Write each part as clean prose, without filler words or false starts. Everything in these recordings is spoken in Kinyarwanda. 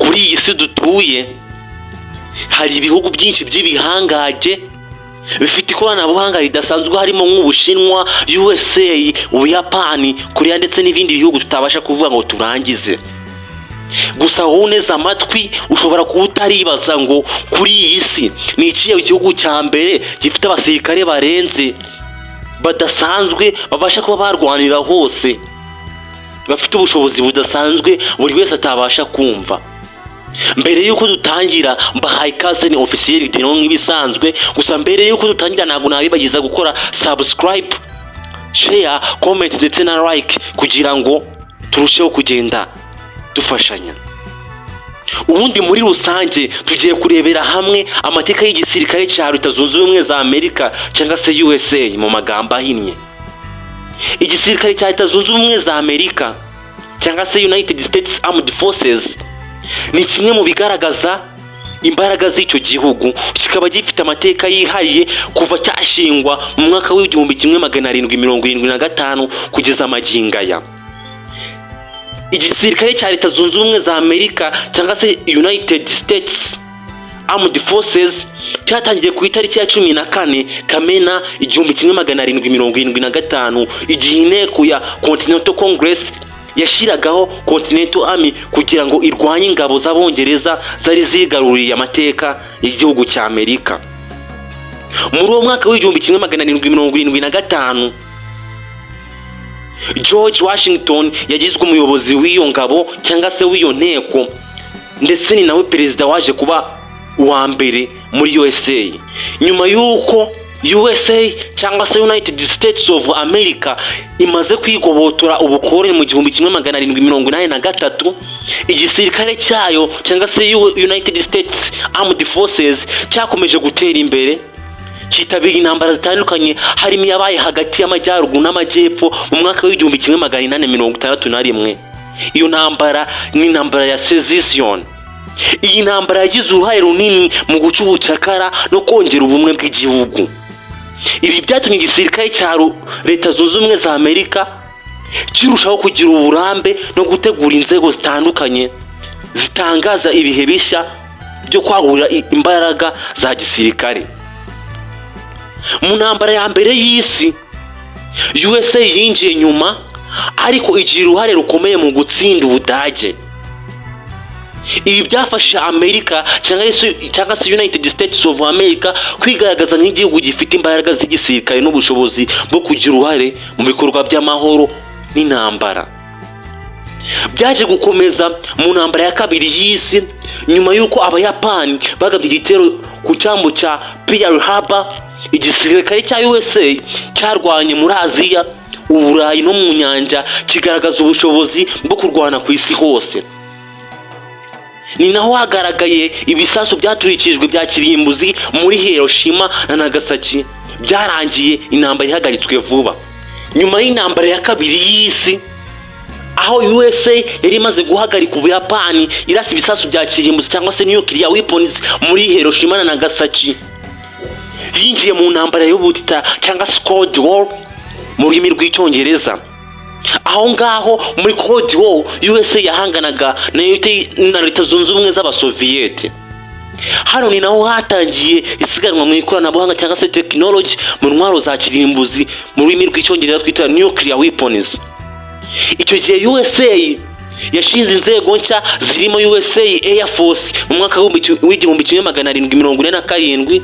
kuri iyi si dutuye hari ibihugu byinshi by'ibihangaje bifite ikoranabuhanga ridasanzwe, harimo nk'Ubushinwa, USA, Ubuyapani, Korea ndetse n'ibindi bihugu tutabasha kuvuga ngo turangize. Gusa wowe neza amatwi ushobora kuba utaribaza ngo kuri iyi si ni ikihe gihugu cya mbere gifite abasirikare barenze badasanzwe babasha kuba barwanira hose, bafite ubushobozi budasanzwe buri wese atabasha kumva. Mbere yuko dutangira mbahaye ikaze, ni officiel dino nk'ibisanzwe. Gusa mbere yuko dutangira ntabwo nabibagiza gukora subscribe, share, comment ndetse na like kugira ngo turusheho kugenda dufashanya. Ubundi muri rusange tugiye kurebera hamwe amateka y'igisirikare cya Leta Zunze Ubumwe za Amerika cyangwa se USA mu magambo ahinnye. Igisirikare cya Leta Zunze Ubumwe za Amerika cyangwa se United States Armed Forces ni kimwe mu bigaragaza imbaraga z'icyo gihugu, kikaba gifite amateka yihariye kuva cyashingwa mu mwaka w'1775 kugeza amagingo aya. Igisirikare cya Leta Zunze Ubumwe za Amerika cyangwa se United States Armed Forces cyatangiye ku itariki ya 14 Kamena 1775 igihe inteko ya Continental Congress yashiragaho Continental Army kugira ngo irwanye ingabo z'Abongereza zari zigaruriye amateka y'igihugu cya Amerika. Muri uwo mwaka w'1775 George Washington yagizwe umuyobozi w'iyo ngabo cyangwa se w'iyo nteko, ndetse ni nawe perezida waje kuba uwa mbere muri USA. Nyuma y'uko USA cyangwa se United States of America imaze kwigobotora ubukoroni mu 1783, igisirikare cyayo cyangwa se United States Armed Forces cyakomeje gutera imbere, kitabira intambara zitandukanye harimo yabaye hagati y'amajyaruguru n'amajyepfo mu mwaka w'1861. Iyo ntambara ni intambara ya Secession. Iyi ntambara yagize uruhare runini mu guca ubucakara no kongera ubumwe bw'igihugu. Ibi byatumye igisirikare cya Leta Zunze Ubumwe za Amerika kirushaho kugira uburambe no gutegura inzego zitandukanye zitangaza ibihe bishya byo kwagura imbaraga za gisirikare. Mu ntambara ya mbere y'isi USA yinjiye nyuma, ariko igira uruhare rukomeye mu gutsinda Ubudage. Ibi byafasha Amerika cyangwa se United States of America kwigaragaza nk'igihugu gifite imbaraga z'igisirikare n'ubushobozi bwo kugira uruhare mu bikorwa by'amahoro n'intambara. Byaje gukomeza mu ntambara ya kabiri y'isi nyuma y'uko Abayapani bagabye igitero ku cyambu cya Pearl Harbor. Igisirikare cya USA cyarwanye muri Aziya, Uburayi no mu nyanja, kigaragaza ubushobozi bwo kurwana ku isi hose. Ni naho hagaragaye ibisasu byaturikijwe bya kirimbuzi muri Hiroshima na Nagasaki, byarangiye intambara ihagaritswe vuba. Nyuma y'intambara ya kabiri y'isi, aho USA yari imaze guhagarika Ubuyapani irasa ibisasu bya kirimbuzi cyangwa se nuclear weapons muri Hiroshima na Nagasaki, yinjiye mu ntambara y'ubutita cyangwa se Cold War mu rurimi rw'icyongereza. Aho ngaho muri Cold War USA yahanganaga na Leta Zunze Ubumwe z'Abasoviyete. Hano ni naho hatangiye isiganwa mu ikoranabuhanga cyangwa se technology mu ntwaro za kirimbuzi mu rurimi rw'icyongereza twita nuclear weapons. Icyo gihe USA yashinze inzego nshya zirimo USA Air Force mu mwaka w'1747.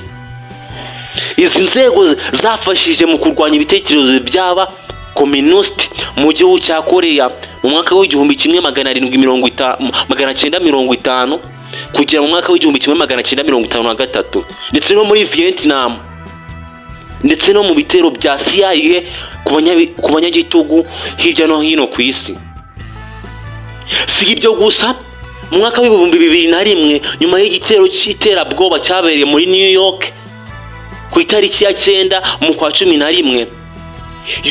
Izi nzego zafashije mu kurwanya ibitekerezo by'aba communist mu gihugu cya Korea mu mwaka w'1950 kugera mu mwaka w'1953, ndetse no muri Vietnam, ndetse no mu bitero bya CIA ku banyagitugu hirya no hino ku isi. Si ibyo gusa, mu mwaka w'2001 nyuma y'igitero cy'iterabwoba cyabereye muri New York ku itariki ya 9 mu kwa 11,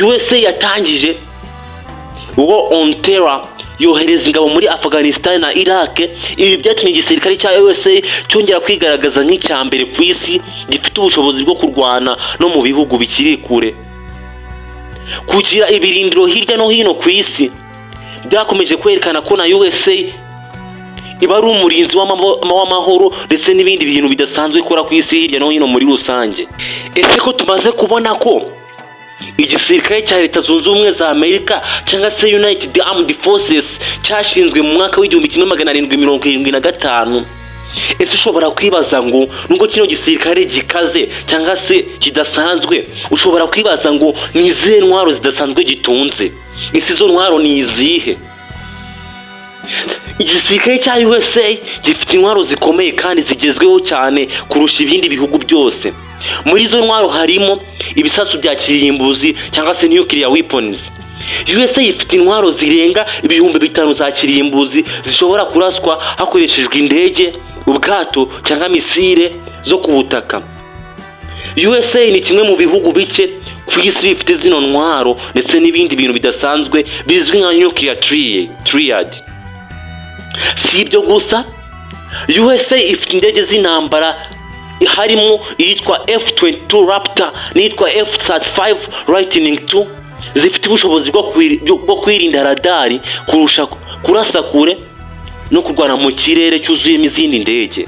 USA yatangije War on Terror, yohereza ingabo muri Afghanistan na Iraq. Ibi byatumye igisirikare cya USA cyongera kwigaragaza nk'icya mbere ku isi gifite ubushobozi bwo kurwana no mu bihugu bikiri kure. Kugira ibirindiro hirya no hino ku isi byakomeje kwerekana ko na USA iba ari umurinzi w'amahoro ndetse n'ibindi bintu bidasanzwe ikora ku isi hirya no hino muri rusange. Ese ko tumaze kubona ko igisirikare cya Leta Zunze Ubumwe za Amerika cyangwa se United Armed Forces cyashinzwe mu mwaka w'1775, ese ushobora kwibaza ngo nubwo kino gisirikare gikaze cyangwa se kidasanzwe, ushobora kwibaza ngo ni izihe ntwaro zidasanzwe gitunze? Ese izo ntwaro ni izihe? Igisirikare cya USA gifite intwaro zikomeye kandi zigezweho cyane kurusha ibindi bihugu byose. Muri izo ntwaro harimo ibisasu bya kirimbuzi cyangwa se nuclear weapons. USA ifite intwaro zirenga 5,000 za kirimbuzi zishobora kuraswa hakoreshejwe indege, ubwato cyangwa misile zo ku butaka. USA ni kimwe mu bihugu bike ku isi bifite zino ntwaro ndetse n'ibindi bintu bidasanzwe bizwi nka nuclear triad. Si ibyo gusa, USA ifite indege z'intambara harimo iyitwa F-22 Raptor n'iyitwa F-35 Lightning II, zifite ubushobozi bwo kwirinda radari, kurasa kure no kurwana mu kirere cyuzuyemo izindi ndege.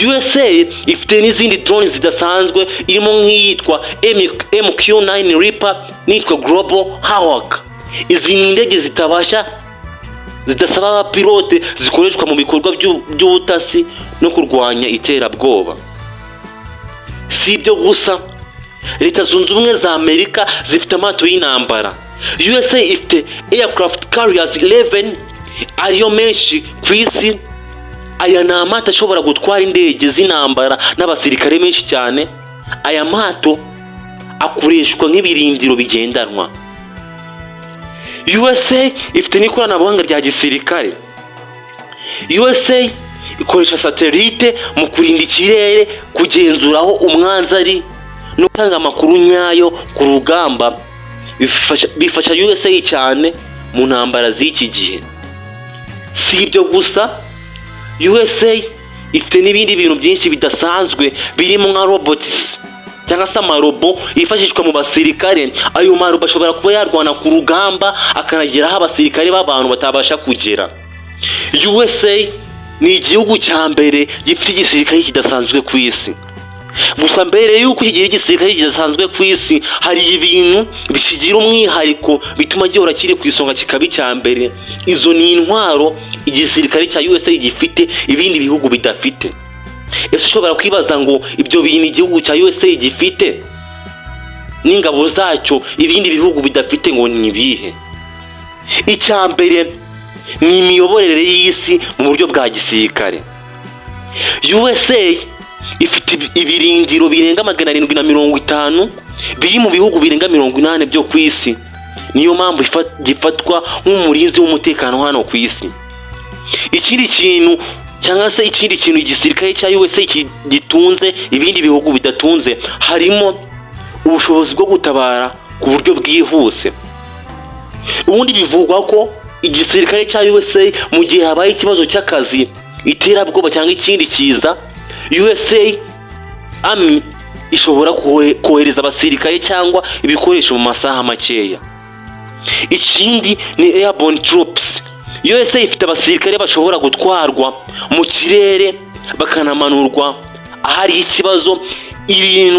USA ifite n'izindi drone zidasanzwe irimo nk'iyitwa MQ-9 Reaper n'iyitwa Global Hawk. Izi ni indege zidasaba abapilote, zikoreshwa mu bikorwa by'ubutasi no kurwanya iterabwoba. Si ibyo gusa, Leta Zunze Ubumwe za Amerika zifite amato y'intambara. USA ifite aircraft carriers 11 ariyo menshi ku isi. Aya ni amato ashobora gutwara indege z'intambara n'abasirikare benshi cyane. Aya mato akoreshwa nk'ibirindiro bigendanwa. USA ifite n'ikoranabuhanga rya gisirikare. USA ikoresha satellite mu kurinda ikirere, kugenzura aho umwanzi ari no gutanga amakuru nyayo ku rugamba. Bifasha USA cyane mu ntambara z'iki gihe. Si ibyo gusa, USA ifite n'ibindi bintu byinshi bidasanzwe birimo nka robots cyangwa se amarobo yifashishwa mu basirikare. Ayo marobo ashobora kuba yarwana ku rugamba akanageraho abasirikare b'abantu batabasha kugera. USA ni igihugu cya mbere gifite igisirikare kidasanzwe ku isi. Gusa mbere y'uko kigira igisirikare kidasanzwe ku isi, hari ibintu bikigira umwihariko bituma gihora kiri ku isonga kikaba icya mbere. Izo ni intwaro igisirikare cya USA gifite ibindi bihugu bidafite. Ese ushobora kwibaza ngo ibyo bintu igihugu cya USA gifite n'ingabo zacyo ibindi bihugu bidafite ngo ni ibihe? Icya mbere ni imiyoborere y'isi mu buryo bwa gisirikare. USA ifite ibirindiro birenga 750 biri mu bihugu birenga 80 byo ku isi. Niyo mpamvu gifatwa nk'umurinzi w'umutekano hano ku isi. Ikindi kintu igisirikare cya USA gitunze ibindi bihugu bidatunze harimo ubushobozi bwo gutabara ku buryo bwihuse. Ubundi bivugwa ko igisirikare cya USA mu gihe habaye ikibazo cy'akazi, iterabwoba cyangwa ikindi kiza, USA Army ishobora kohereza abasirikare cyangwa ibikoresho mu masaha makeya. Ikindi ni airborne troops. USA ifite abasirikare bashobora gutwarwa mu kirere bakanamanurwa ahari ikibazo. Ibi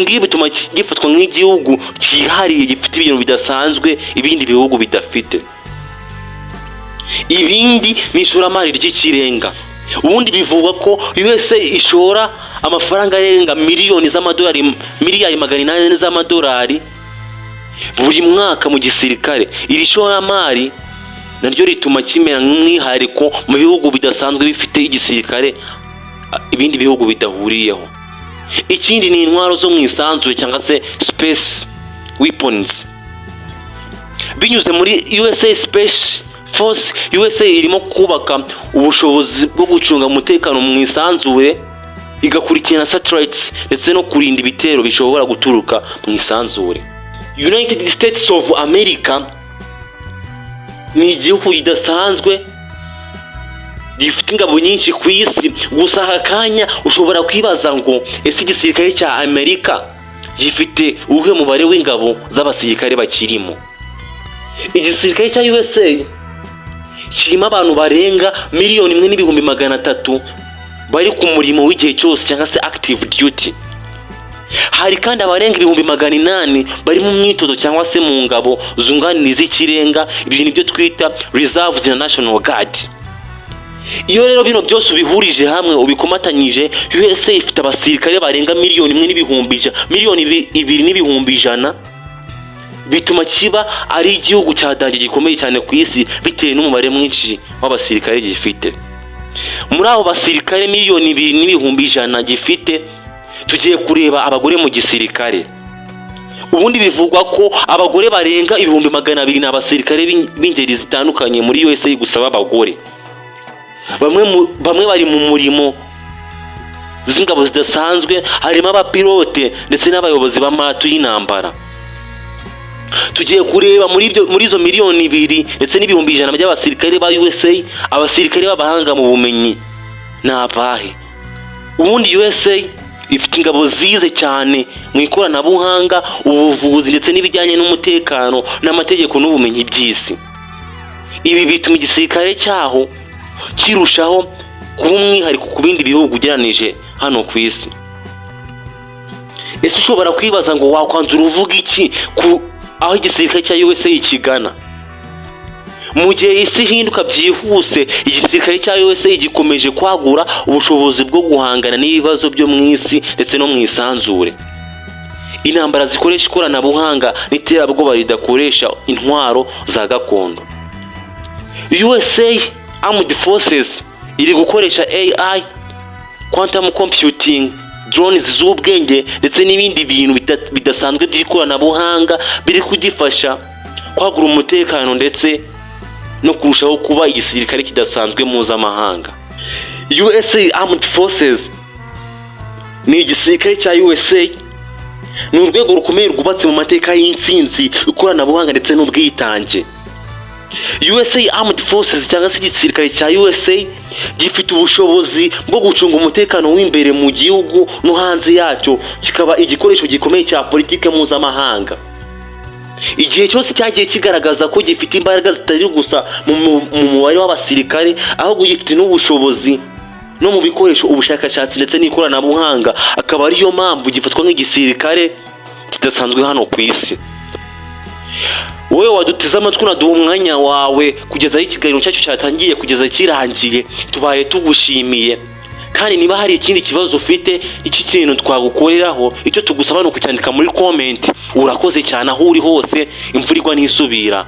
ngibi bituma gifatwa nk'igihugu cyihariye gifite ibintu bidasanzwe ibindi bihugu bidafite. Ibindi ni ishoramari ry'ikirenga. Ubundi bivugwa ko USA ishora amafaranga arenga miliyari 800 z'amadolari buri mwaka mu gisirikare. Iri shoramari naryo rituma kimera nk'umwihariko mu bihugu bidasanzwe bifite igisirikare ibindi bihugu bidahuriyeho. Ikindi ni intwaro zo mu isanzure cyangwa se space weapons. Binyuze muri USA Space Force, USA irimo kubaka ubushobozi bwo gucunga umutekano mu isanzure, igakurikirana satellites ndetse no kurinda ibitero bishobora guturuka mu isanzure. United States of America ni igihugu kidasanzwe gifite ingabo nyinshi ku isi. Gusa hakanya ushobora kwibaza ngo ese igisirikare cya Amerika gifite uwuhe mubare w'ingabo z'abasirikare bakirimo? Igisirikare cya USA kirimo abantu barenga 1,300,000 bari ku murimo w'igihe cyose cyangwa se active duty. Hari kandi abarenga 800,000 bari mu myitozo cyangwa se mu ngabo zunganira ikirenga, ibyo nibyo twita reserves na national guard. Iyo rero bino byose ubihurije hamwe ubikomatanyije, USA ifite abasirikare barenga 1,200,000 bituma kiba ari igihugu cyadanje gikomeye cyane ku isi bitewe n'umubare mwinshi w'abasirikare gifite. Muri abo basirikare 2,200,000 gifite, tugiye kureba abagore mu gisirikare. Ubundi bivugwa ko abagore barenga 200,000 ni abasirikare b'ingeri zitandukanye muri USA gusa b'abagore. Bamwe bari mu murimo z'ingabo zidasanzwe, harimo abapilote ndetse n'abayobozi b'amato y'intambara. Tugiye kureba muri izo 2,000,000 ndetse n'ibihumbi 100 by'abasirikare ba USA, abasirikare b'abahanga mu bumenyi ni abahe? Ubundi USA ifite ingabo zize cyane mu ikoranabuhanga, ubuvuzi ndetse n'ibijyanye n'umutekano n'amategeko n'ubumenyi by'isi. Ibi bituma igisirikare cyaho kirushaho kuba umwihariko ku bindi bihugu ugereranije hano ku isi. Ese ushobora kwibaza ngo wakwanzura uvuga iki ku aho igisirikare cya USA kigana? Mu gihe isi hinduka byihuse, igisirikare cya USA gikomeje kwagura ubushobozi bwo guhangana n'ibibazo byo mu isi ndetse no mu isanzure. Intambara zikoresha ikoranabuhanga n'iterabwoba ridakoresha intwaro za gakondo. USA Armed Forces iri gukoresha AI, quantum computing, drones z'ubwenge ndetse n'ibindi bintu bidasanzwe by'ikoranabuhanga biri kugifasha kwagura umutekano ndetse no kurushaho kuba igisirikare kidasanzwe mpuzamahanga. USA Armed Forces ni igisirikare cya USA, ni urwego rukomeye rwubatse mu mateka y'intsinzi, ikoranabuhanga ndetse n'ubwitange. USA Armed Forces cyangwa se igisirikare cya USA gifite ubushobozi bwo gucunga umutekano w'imbere mu gihugu no hanze yacyo, kikaba igikoresho gikomeye cya politike mpuzamahanga. Igihe cyose cyagiye kigaragaza ko gifite imbaraga zitari gusa mu mubare w'abasirikare, ahubwo gifite n'ubushobozi no mu bikoresho, ubushakashatsi ndetse n'ikoranabuhanga, akaba ariyo mpamvu gifatwa nk'igisirikare kidasanzwe hano ku isi. Wowe wadutiza amatwi unaduha umwanya wawe kugeza aho ikiganiro cyacu cyatangiye kugeza kirangiye, tubaye tugushimiye. Kandi niba hari ikindi kibazo ufite, iki kintu twagukoreraho, icyo tugusaba no kucyandika muri comment. Urakoze cyane aho uri hose, imvura igwa n'isubira.